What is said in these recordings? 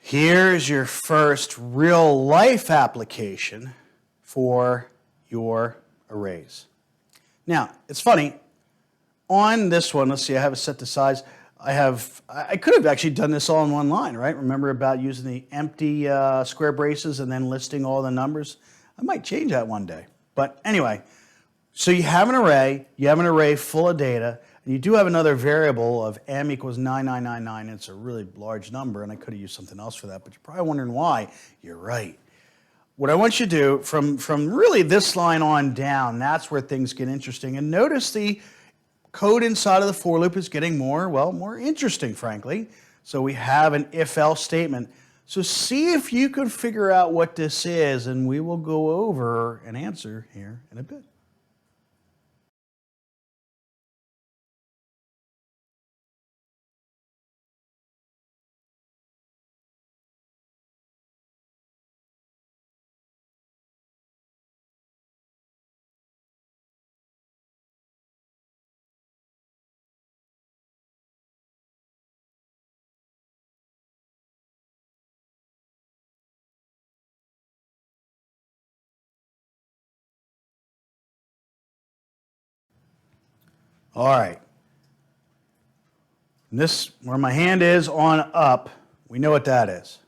Here's your first real life application for your arrays. Now, it's funny, on this one, let's see, I have it set to size. I could have actually done this all in one line, right? Remember about using the empty square braces and then listing all the numbers? I might change that one day. But anyway, so you have an array full of data, and you do have another variable of m equals 9999. It's a really large number, and I could have used something else for that, but you're probably wondering why. You're right. What I want you to do, from really this line on down, that's where things get interesting. And notice the code inside of the for loop is getting more interesting, frankly. So we have an if-else statement. So see if you can figure out what this is, and we will go over an answer here in a bit. All right. This, where my hand is on up, we know what that is.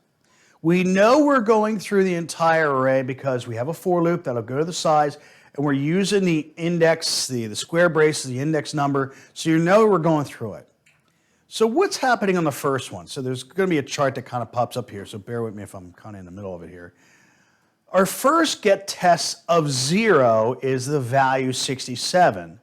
We know we're going through the entire array because we have a for loop that'll go to the size, and we're using the index, the square braces, the index number, so you know we're going through it. So what's happening on the first one? So there's going to be a chart that kind of pops up here, so bear with me if I'm kind of in the middle of it here. Our first get test of 0 is the value 67.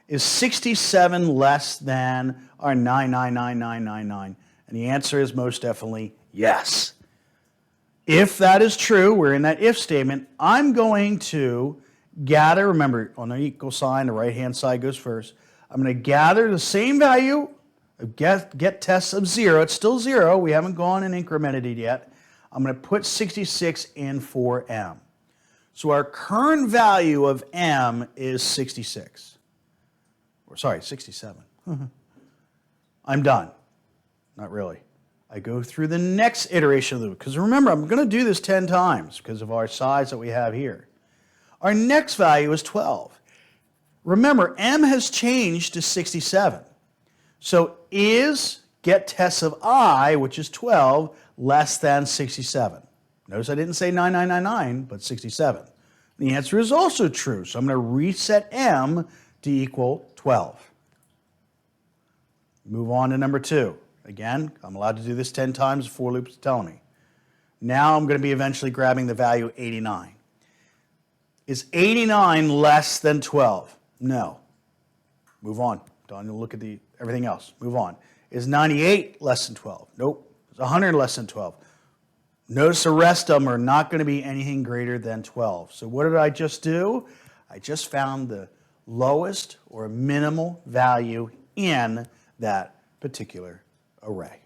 Is 67 less than our 999999? And the answer is most definitely yes. If that is true, we're in that if statement, I'm going to gather, remember on the equal sign, the right-hand side goes first. I'm going to gather the same value of get tests of 0. It's still 0. We haven't gone and incremented it yet. I'm going to put 66 in for m. So our current value of m is 66. Or sorry, 67. I'm done. Not really. I go through the next iteration of the loop. Because remember, I'm going to do this 10 times because of our size that we have here. Our next value is 12. Remember, m has changed to 67. So is get tests of I, which is 12, less than 67? Notice I didn't say 9999, but 67. The answer is also true. So I'm going to reset m to equal 12. Move on to number 2. Again, I'm allowed to do this 10 times, the for loop is telling me. Now I'm going to be eventually grabbing the value 89. Is 89 less than 12? No. Move on. Don't look at everything else. Move on. Is 98 less than 12? Nope. Is 100 less than 12? Notice the rest of them are not going to be anything greater than 12. So what did I just do? I just found the lowest or minimal value in that particular array.